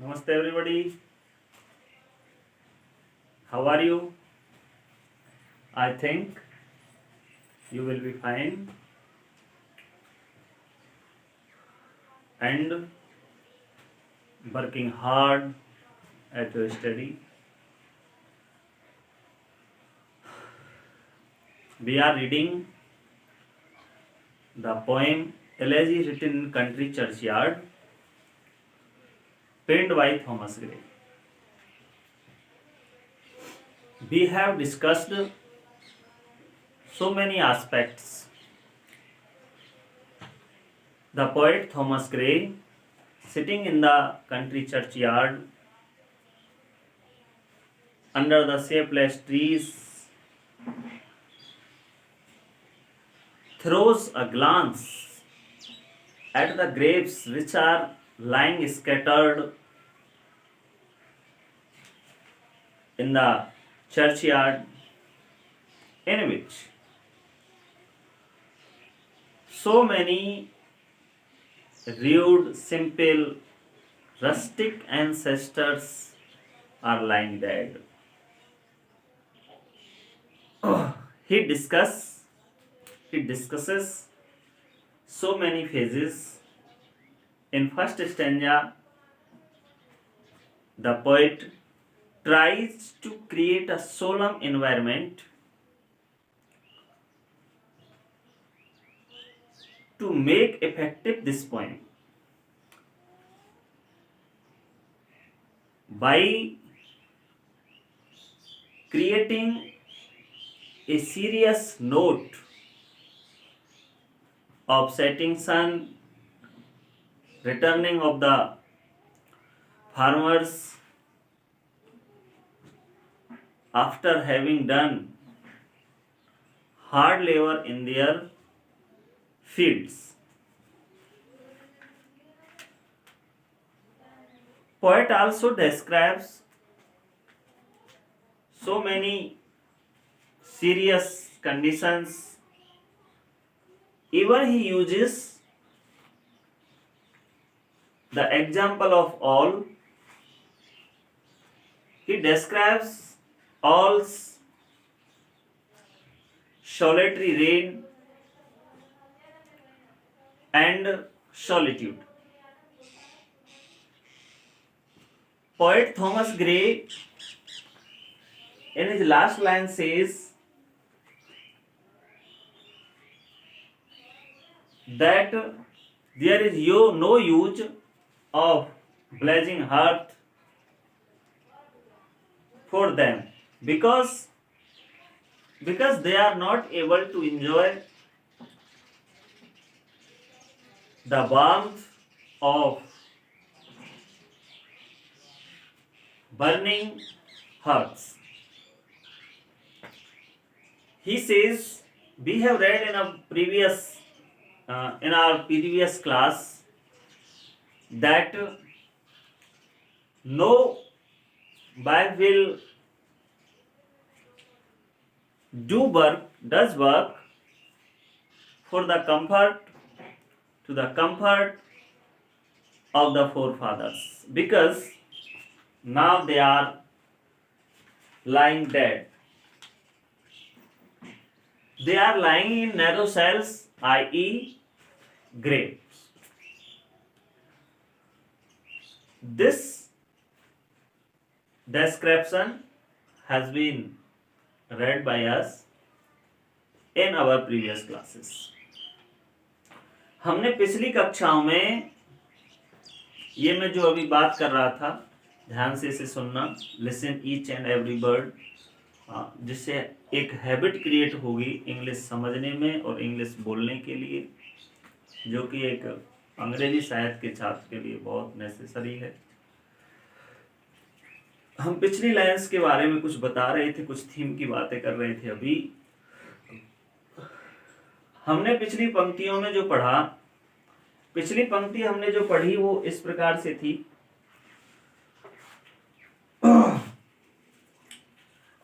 Namaste everybody. How are you? I think you will be fine and working hard at your study. We are reading the poem Elegy written in country churchyard, penned by Thomas Gray. We have discussed so many aspects. The poet Thomas Gray, sitting in the country churchyard under the shapeless trees, throws a glance at the graves which are lying scattered in the churchyard, in which so many rude, simple, rustic ancestors are lying dead. He discusses so many phases. In first stanza, the poet tries to create a solemn environment to make effective this poem by creating a serious note of setting sun, returning of the farmers after having done hard labor in their fields. Poet also describes so many serious conditions. Even he uses the example of all. He describes all's solitary reign and solitude. Poet Thomas Gray, in his last line, says that there is no use of blazing hearth for them because they are not able to enjoy the warmth of burning hearths. He says, we have read in our previous class that no wife will does work for the comfort of the forefathers, because now they are lying dead. They are lying in narrow cells, i.e., graves. This description has been read by us in our previous classes. हमने पिछली कक्षाओं में ये मैं जो अभी बात कर रहा था, ध्यान से इसे सुनना, listen each and every word, जिससे एक हैबिट क्रिएट होगी इंग्लिश समझने में और इंग्लिश बोलने के लिए, जो कि एक अंग्रेजी साहित्य के छात्र के लिए बहुत नेसेसरी है. हम पिछली लाइंस के बारे में कुछ बता रहे थे, कुछ थीम की बातें कर रहे थे. अभी हमने पिछली पंक्तियों में जो पढ़ा, पिछली पंक्ति हमने जो पढ़ी वो इस प्रकार से थी,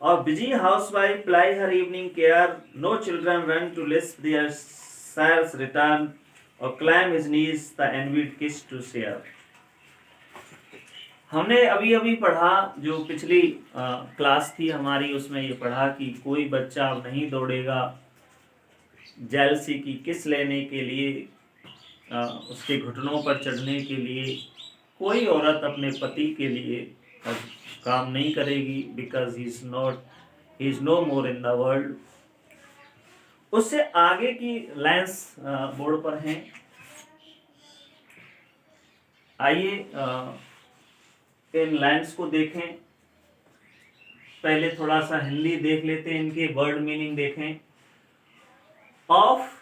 A busy housewife ply her evening care, no children run to lisp their sire's return, or climb his knees the envied kiss to share. हमने अभी अभी पढ़ा, जो पिछली क्लास थी हमारी, उसमें ये पढ़ा कि कोई बच्चा अब नहीं दौड़ेगा जेलसी की किस लेने के लिए, उसके घुटनों पर चढ़ने के लिए। कोई औरत अपने पति के लिए अब काम नहीं करेगी, because he is no more in the world. उससे आगे की लाइन्स बोर्ड पर हैं। आइए इन लाइन्स को देखें। पहले थोड़ा सा हिंदी देख लेते हैं, इनके वर्ड मीनिंग देखें। Oft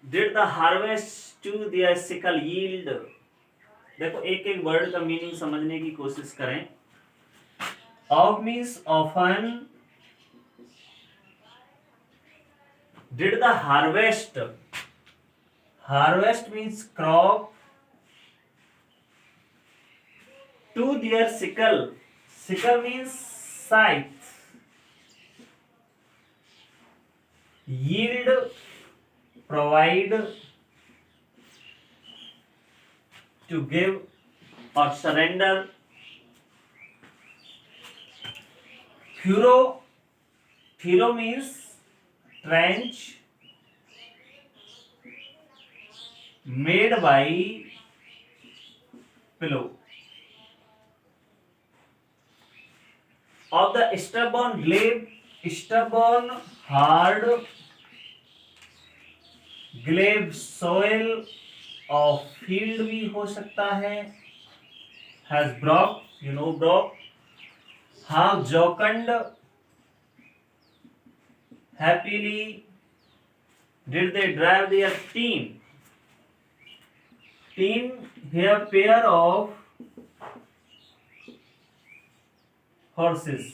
did the harvest to the sickle yield. देखो एक एक वर्ड का मीनिंग समझने की कोशिश करें। Of means often, did the harvest, harvest means crop, to their sickle, sickle means scythe, yield, provide, to give or surrender, furrow, furrow means trench, made by plow. Of the stubborn glebe, stubborn hard glebe soil of field भी हो सकता है। has brock, you know brock, half jocund, happily did they drive their team. Team here pair of horses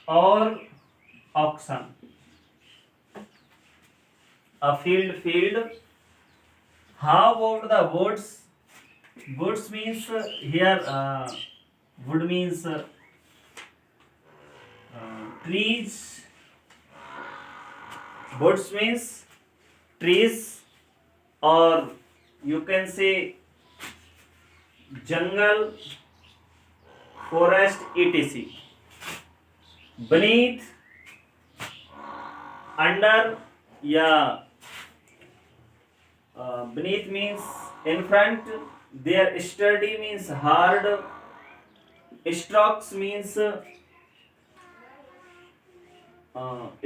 or oxen. A field. How about the woods? Woods means here wood means trees. Woods means trees, or you can say jungle, forest, etc. Beneath, under, या beneath means in front. Their sturdy means hard. Strokes means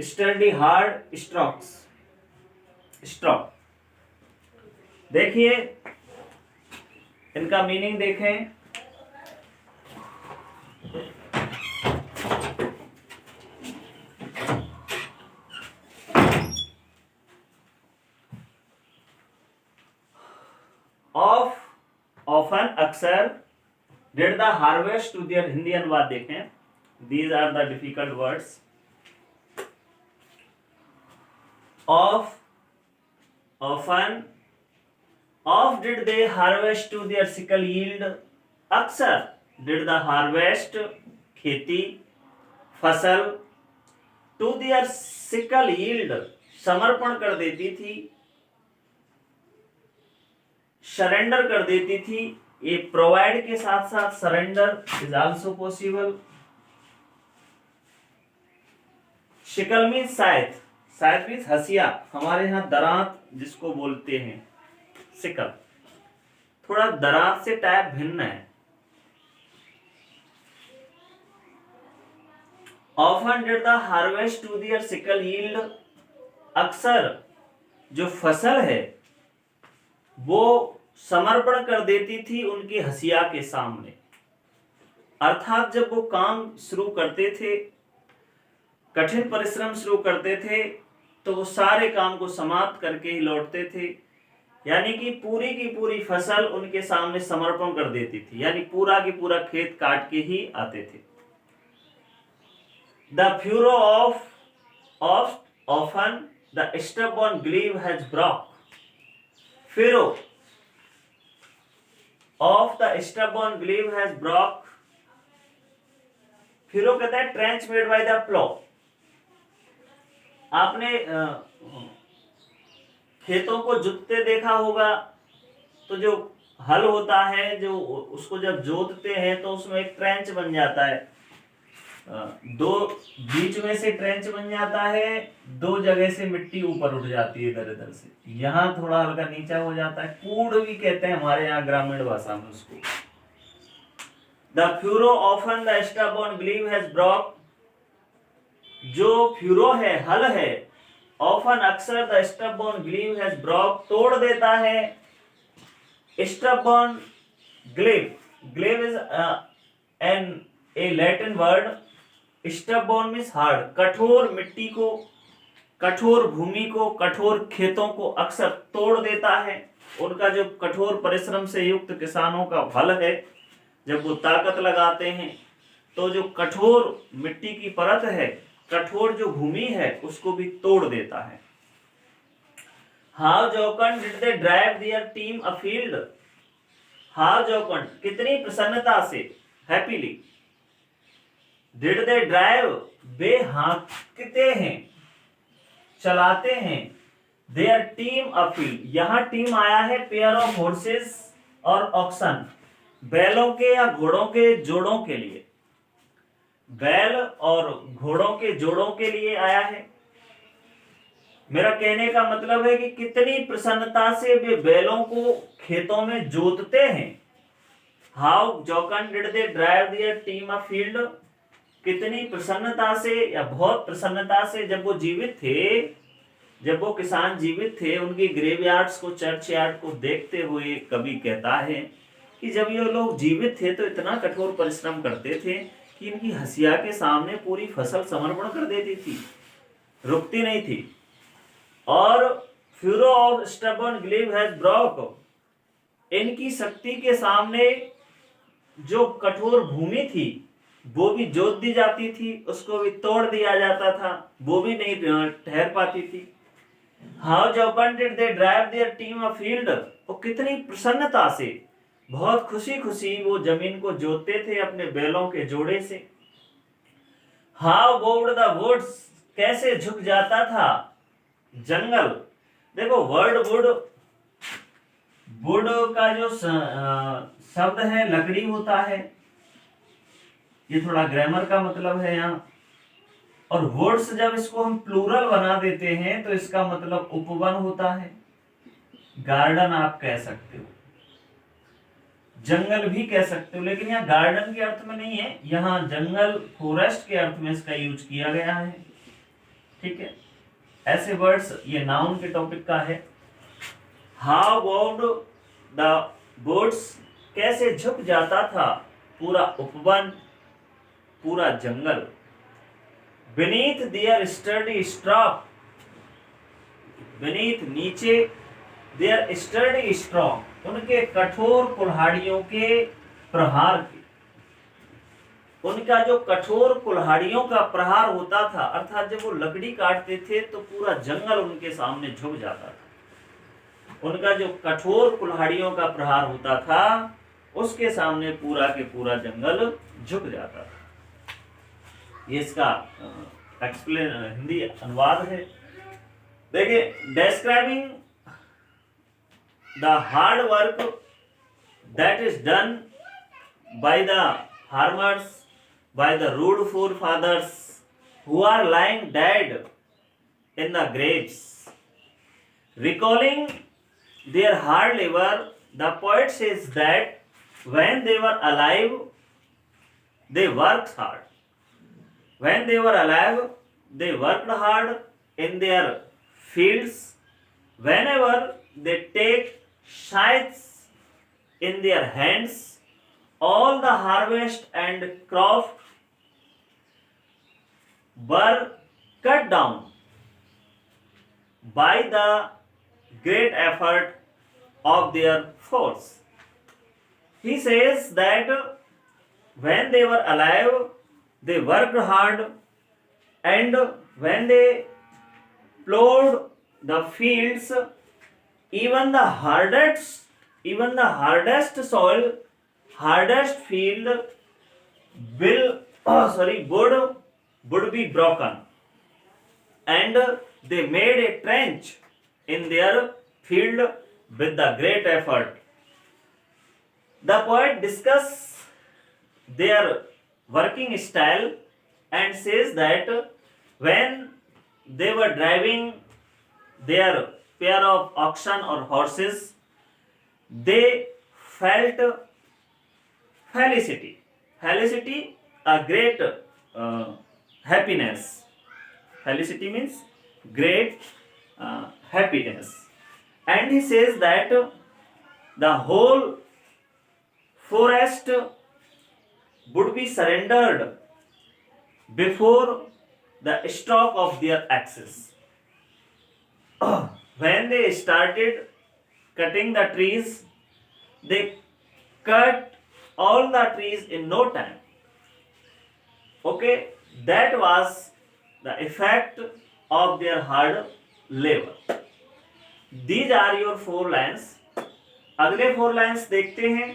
sturdy, hard. Strokes, stroke. देखिए इनका meaning देखें। Oft, often, अक्सर, did the harvest to their, Hindi अनुवाद देखें। These are the difficult words. Oft, often, oft did they harvest to their sickle yield. अक्सर, did the harvest, खेती, फसल, to their sickle yield, समर्पण कर देती थी, सरेंडर कर देती थी। ये प्रोवाइड के साथ साथ surrender is also possible. Sickle means scythe, scythe means हसिया, हमारे यहाँ दरात जिसको बोलते हैं सिकल, थोड़ा दरात से टाइप भिन्न है। Often did the harvest to their sickle yield. अक्सर जो फसल है वो समर्पण कर देती थी उनकी हसिया के सामने। अर्थात जब वो काम शुरू करते थे, कठिन परिश्रम शुरू करते थे, तो वो सारे काम को समाप्त करके ही लौटते थे। यानी कि पूरी की पूरी फसल उनके सामने समर्पण कर देती थी, यानी पूरा की पूरा खेत काट के ही आते थे। The furrow of often the stubborn glebe has broke. Furrow of the stubborn glebe has broke. Furrow कहता है trench made by the plough. आपने खेतों को जुतते देखा होगा, तो जो हल होता है जो उसको जब जोतते हैं तो उसमें एक ट्रेंच बन जाता है, दो बीच में से ट्रेंच बन जाता है, दो जगह से मिट्टी ऊपर उठ जाती है इधर इधर से, यहाँ थोड़ा हल्का नीचा हो जाता है, कूड़ भी कहते हैं हमारे यहाँ ग्रामीण भाषा में उसको। The furrow often the stubborn glebe has broke, जो फ्यूरो है हल है, ऑफन अक्सर the stubborn glebe has broke तोड़ देता है, stubborn glebe, glebe is an a Latin word, stubborn means hard, कठोर मिट्टी को, कठोर भूमि को, कठोर खेतों को अक्सर तोड़ देता है। उनका जो कठोर परिश्रम से युक्त किसानों का फल है, जब वो ताकत लगाते हैं तो जो कठोर मिट्टी की परत है, कठोर जो भूमि है, उसको भी तोड़ देता है। How jocund did they drive their team afield, how jocund कितनी प्रसन्नता से, हैप्पीली, डिड दे ड्राइव वे हाँकते हैं, चलाते हैं, देयर टीम अफील्ड, यहाँ टीम आया है पेयर ऑफ हॉर्सेस और ऑक्सन, बैलों के या घोड़ों के जोड़ों के लिए, बैल और घोड़ों के जोड़ों के लिए आया है। मेरा कहने का मतलब है कि कितनी प्रसन्नता से वे बैलों को खेतों में जोतते हैं। How jocund did they drive their team afield, कितनी प्रसन्नता से या बहुत प्रसन्नता से जब वो जीवित थे, जब वो किसान जीवित थे, उनकी ग्रेवयार्ड्स को, चर्च यार्ड को देखते हुए कवि कहता है कि जब ये लोग जीवित थे तो इतना कठोर परिश्रम करते थे कि इनकी हंसिया के सामने पूरी फसल समर्पण कर देती थी, रुकती नहीं थी। और furrow of stubborn glebe has broke, इनकी शक्ति के सामने जो कठोर भूमि थी वो भी जोत दी जाती थी, उसको भी तोड़ दिया जाता था, वो भी नहीं ठहर पाती थी। How jocund did they drive their team afield, वो कितनी प्रसन्नता से, बहुत खुशी खुशी वो जमीन को जोतते थे अपने बैलों के जोड़े से। हाउ बोव्ड द वुड्स, कैसे झुक जाता था जंगल। देखो वर्ड वुड, वुड का जो शब्द है लकड़ी होता है, ये थोड़ा ग्रामर का मतलब है यहाँ। और वुड्स जब इसको हम प्लूरल बना देते हैं तो इसका मतलब उपवन होता है, गार्डन आप कह सकते हो, जंगल भी कह सकते हो, लेकिन यहाँ गार्डन के अर्थ में नहीं है, यहाँ जंगल फॉरेस्ट के अर्थ में इसका यूज किया गया है। ठीक है, ऐसे वर्ड्स, ये नाउन के टॉपिक का है। हाउ बाउंड द वुड्स, कैसे झुक जाता था पूरा उपवन, पूरा जंगल। Beneath their sturdy strong, beneath नीचे, their sturdy strong, उनके कठोर कुल्हाड़ियों के प्रहार के, उनका जो कठोर कुल्हाड़ियों का प्रहार होता था, अर्थात जब वो लकड़ी काटते थे तो पूरा जंगल उनके सामने झुक जाता था। उनका जो कठोर कुल्हाड़ियों का प्रहार होता था उसके सामने पूरा के पूरा जंगल झुक जाता था। ये इसका एक्सप्लेन हिंदी अनुवाद है। देखिए, describing the hard work that is done by the farmers, by the rude forefathers who are lying dead in the graves, recalling their hard labor, the poet says that when they were alive they worked hard. When they were alive, they worked hard in their fields. Whenever they take scythes in their hands, all the harvest and crop were cut down by the great effort of their force. He says that when they were alive, they worked hard, and when they plowed the fields, even the hardest soil, hardest field would be broken, and they made a trench in their field with the great effort. The poet discuss their working style and says that when they were driving their pair of oxen or horses, they felt felicity. Felicity, a great happiness. Felicity means great happiness. And he says that the whole forest would be surrendered before the stroke of their axes. When they started cutting the trees, they cut all the trees in no time. Okay, that was the effect of their hard labor. These are your 4 lines. अगले 4 lines देखते हैं.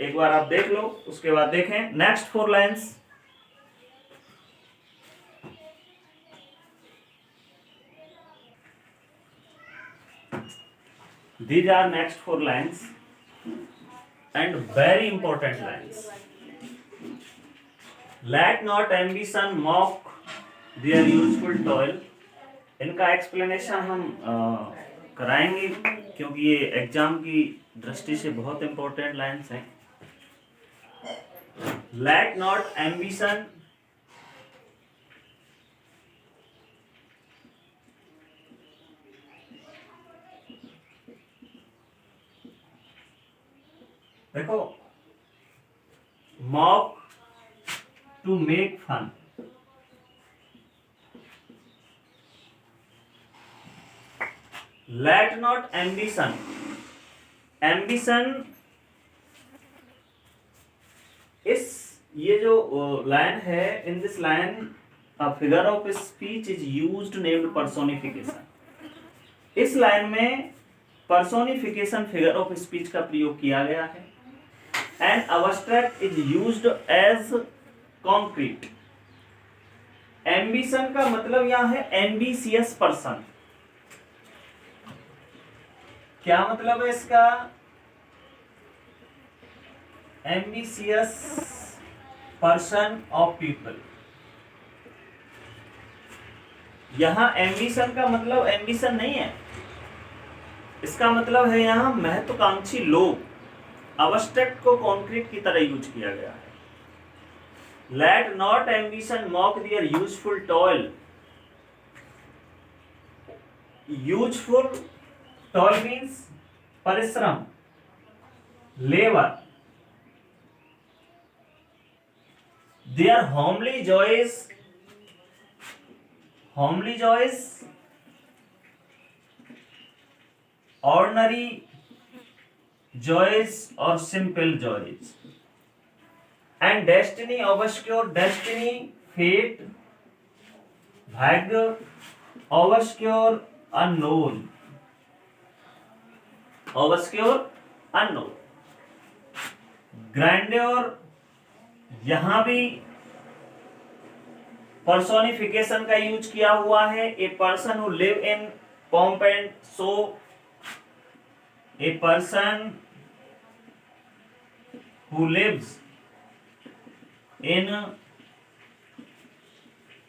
एक बार आप देख लो, उसके बाद देखें next 4 lines. These are next 4 lines and very important lines. Let not ambition mock their useful toil. इनका एक्सप्लेनेशन हम कराएंगे क्योंकि ये एग्जाम की दृष्टि से बहुत इंपॉर्टेंट लाइन्स हैं. Let not ambition देखो, mock to make fun. Let not ambition. Ambition इस ये जो लाइन है, in this line a figure of speech is used named personification. इस लाइन में personification figure of speech का प्रयोग किया गया है. And abstract is used as concrete. Ambition का मतलब यहाँ है ambitious person. क्या मतलब है इसका? Ambitious person of people. यहां एम्बिशन का मतलब एम्बिशन नहीं है, इसका मतलब है यहां महत्वाकांक्षी लोग. अब्स्ट्रैक्ट को कॉन्क्रीट की तरह यूज किया गया है. Let not ambition mock their useful toil. Useful toil means परिश्रम, labour. Their homely joys, ordinary joys or simple joys. And destiny obscure, destiny fate, भाग्य obscure unknown, obscure unknown. grandeur, यहां भी personification का use किया हुआ है. ए person who live in pomp and show, a person who lives in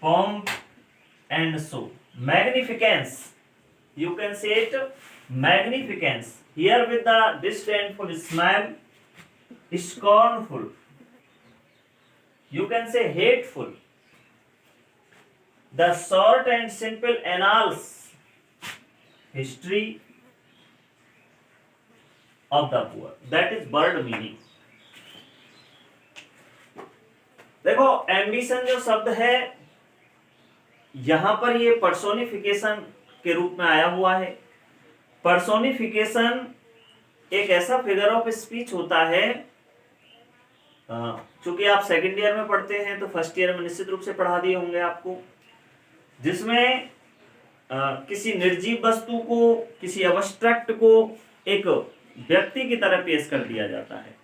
pomp and show. Magnificence, you can say it magnificence. Here with the disdainful smile, scornful, you can say hateful. The short and simple annals, history of the poor. That is word meaning. देखो, ambition जो शब्द है यहां पर ये personification के रूप में आया हुआ है. पर्सोनिफिकेशन एक ऐसा फिगर ऑफ स्पीच होता है, चूंकि आप सेकंड ईयर में पढ़ते हैं तो फर्स्ट ईयर में निश्चित रूप से पढ़ा दिए होंगे आपको, जिसमें किसी निर्जीव वस्तु को, किसी अब्स्ट्रैक्ट को एक व्यक्ति की तरह पेश कर दिया जाता है.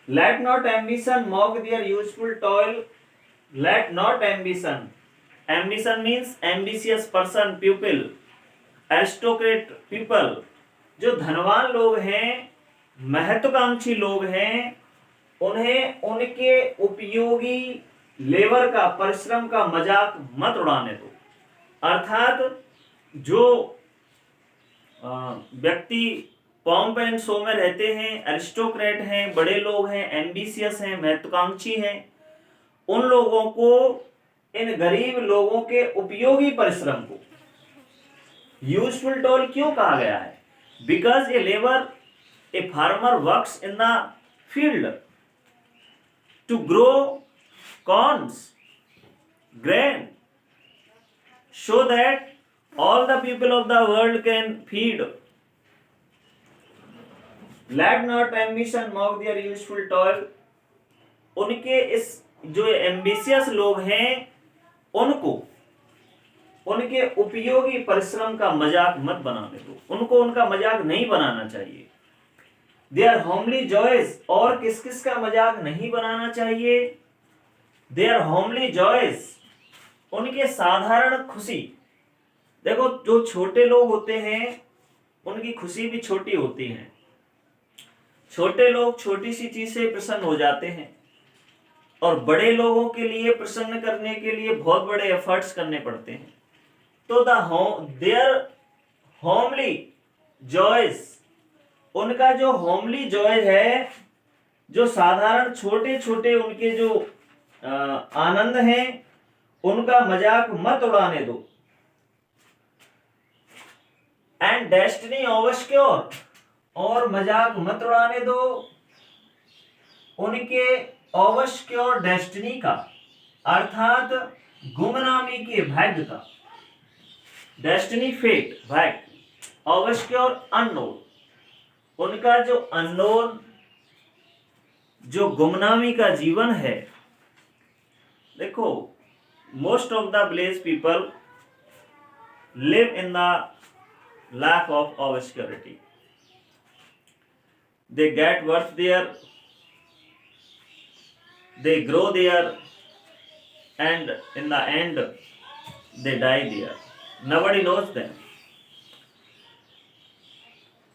Let not ambition mock their useful toil. Let not ambition, ambition means ambitious person, people, aristocrat people. जो धनवान लोग हैं महत्वाकांक्षी लोग हैं उन्हें उनके उपयोगी लेबर का, परिश्रम का मजाक मत उड़ाने दो। अर्थात जो व्यक्ति पॉम्प एंड शो में रहते हैं, एरिस्टोक्रेट हैं, बड़े लोग हैं, एम्बिशियस हैं, महत्वाकांक्षी हैं, उन लोगों को, इन गरीब लोगों के उपयोगी परिश्रम को यूजफुल टोल क्यों कहा गया है? Because a labour, a farmer works in the field to grow corns, grain, so that all the people of the world can feed. Let not ambition mock their useful toil. उनके इस जो ambitious लोग हैं उनको उनके उपयोगी परिश्रम का मजाक मत बनाने दो, उनको उनका मजाक नहीं बनाना चाहिए। Their homely joys, और किस किस का मजाक नहीं बनाना चाहिए? Their homely joys, उनके साधारण खुशी। देखो, जो छोटे लोग होते हैं उनकी खुशी भी छोटी होती है। छोटे लोग छोटी सी चीज से प्रसन्न हो जाते हैं और बड़े लोगों के लिए प्रसन्न करने के लिए बहुत बड़े एफर्ट्स करने पड़ते हैं। तो देयर होमली जॉयज, उनका जो होमली जॉय है, जो साधारण छोटे छोटे उनके जो आनंद हैं, उनका मजाक मत उड़ाने दो। एंड डेस्टिनी ऑब्सक्योर, और मजाक मत उड़ाने दो उनके ऑब्सक्योर डेस्टिनी का, अर्थात गुमनामी के भाग्य का। डेस्टिनी फेट, भाग्य। ऑब्सक्योर अननोन, उनका जो अननोन, जो गुमनामी का जीवन है। देखो, most of the village people live in the life of obscurity. They get birth there, they grow there, and in the end they die there. Nobody knows them.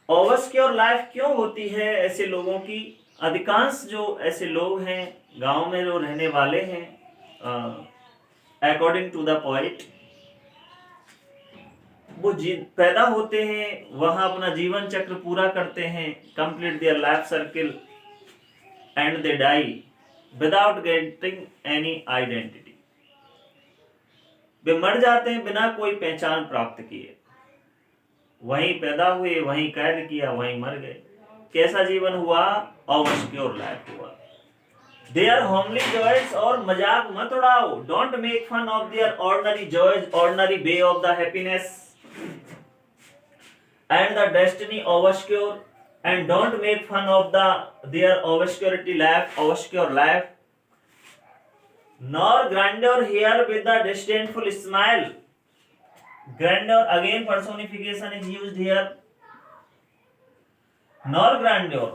obscure life क्यों होती है ऐसे लोगों की? अधिकांश जो ऐसे लोग हैं गांव में जो रहने वाले हैं, अकॉर्डिंग टू द पोएट, वो पैदा होते हैं, वहां अपना जीवन चक्र पूरा करते हैं, complete their life circle, and they die without getting any identity. वे मर जाते हैं बिना कोई पहचान प्राप्त किए। वहीं पैदा हुए, वहीं कैद किया, वहीं मर गए। कैसा जीवन हुआ? ऑब्सक्योर लाइफ हुआ। Their homely joys, और मजाक मत उड़ाओ। Don't make fun of their ordinary joys, ordinary way of the happiness, and the destiny obscure, and don't make fun of their obscurity life, obscure life. Nor grandeur here with the disdainful smile. Grandeur, again personification is used here. Nor grandeur,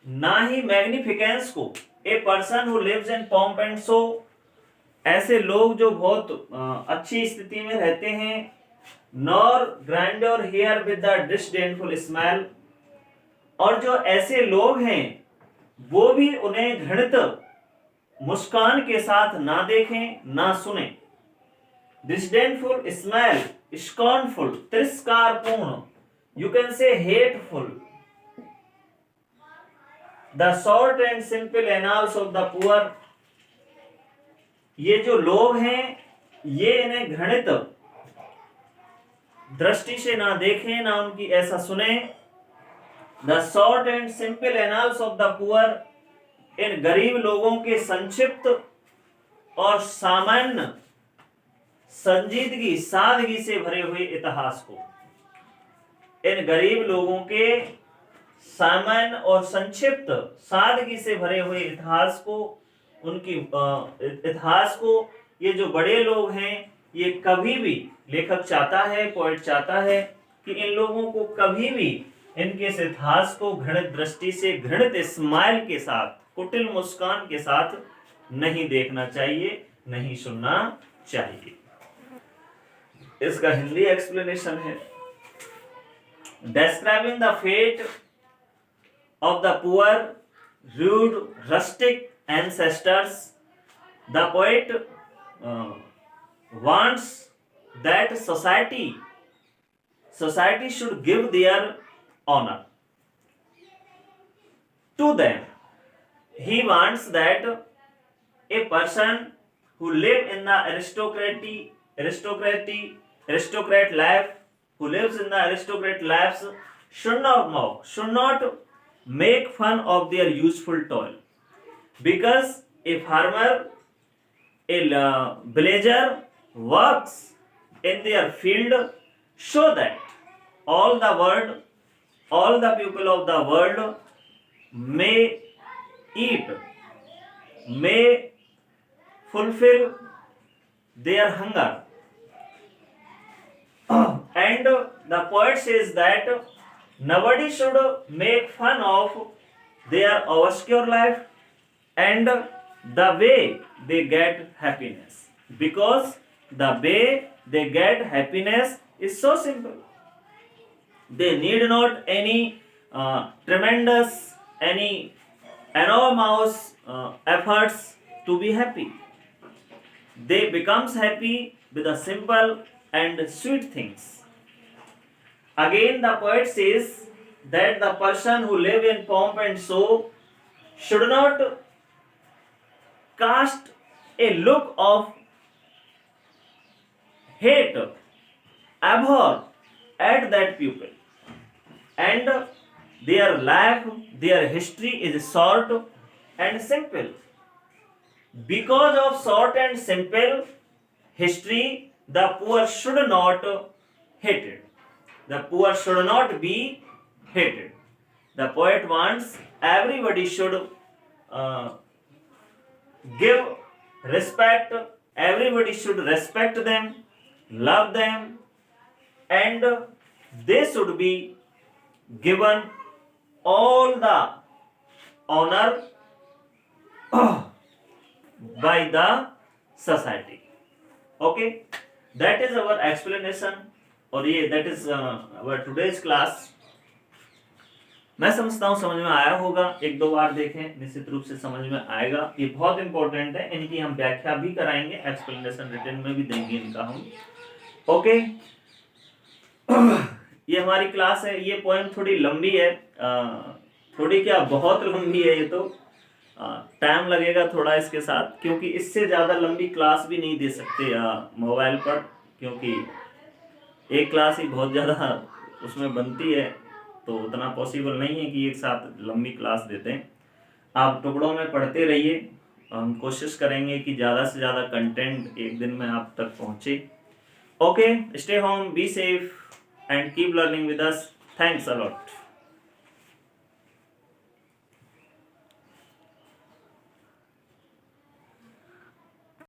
ना ही magnificence को। A person who lives in pomp and show, ऐसे लोग जो बहुत अच्छी स्थिति में रहते हैं। Nor grandeur hear with the disdainful smile, और जो ऐसे लोग हैं वो भी उन्हें घृणित मुस्कान के साथ ना देखें, ना सुने। डिसडेनफुल स्माइल, स्कॉर्नफुल, तिरस्कारपूर्ण, you can say hateful. The short and simple annals of the poor, ये जो लोग हैं ये इन्हें घृणित दृष्टि से ना देखें, ना उनकी ऐसा सुने। The short and simple annals of the poor, इन गरीब लोगों के संक्षिप्त और सामान्य संजीदगी, सादगी से भरे हुए इतिहास को, इन गरीब लोगों के सामान्य और संक्षिप्त सादगी से भरे हुए इतिहास को, उनकी इतिहास को, ये जो बड़े लोग हैं, ये कभी भी, लेखक चाहता है, पोएट चाहता है कि इन लोगों को कभी भी इनके इस इतिहास को घृणित दृष्टि से, घृणित स्माइल के साथ, कुटिल मुस्कान के साथ नहीं देखना चाहिए, नहीं सुनना चाहिए। इसका हिंदी एक्सप्लेनेशन है, describing the fate of the poor, rude, rustic ancestors, the poet wants that society should give their honor to them. He wants that a person who live in the aristocrat life, who lives in the aristocrat lives, should not mock, should not make fun of their useful toil. Because a farmer, a villager works in their field, so that all the people of the world may eat, may fulfill their hunger. And the poet says that nobody should make fun of their obscure life and the way they get happiness, because the way they get happiness is so simple. They need not any tremendous, any enormous efforts to be happy. They becomes happy with the simple and sweet things. Again, the poet says that the person who live in pomp and show should not cast a look of hate, abhor at that pupil. And their life, their history is short and simple. Because of short and simple history, the poor should not hated. The poor should not be hated. The poet wants everybody should give respect, everybody should respect them, love them, and they should be given all the honor by the society. Okay, that is our explanation, और ये that is our today's class. मैं समझता हूँ समझ में आया होगा, एक दो बार देखें निश्चित रूप से समझ में आएगा. ये बहुत इंपॉर्टेंट है, इनकी हम व्याख्या भी कराएंगे, एक्सप्लेनेशन रिटर्न में भी देंगे इनका हम. ओके, ये हमारी क्लास है. ये पोएम थोड़ी लंबी है, थोड़ी क्या बहुत लंबी है. ये तो टाइम लगेगा थोड़ा इसके साथ, क्योंकि इससे ज़्यादा लंबी क्लास भी नहीं दे सकते मोबाइल पर, क्योंकि एक क्लास ही बहुत ज़्यादा उसमें बनती है, तो उतना पॉसिबल नहीं है कि एक साथ लंबी क्लास देते हैं. आप टुकड़ों में पढ़ते रहिए, हम कोशिश करेंगे कि ज़्यादा से ज़्यादा कंटेंट एक दिन में आप तक पहुँचे. Okay, stay home, be safe and keep learning with us. Thanks a lot.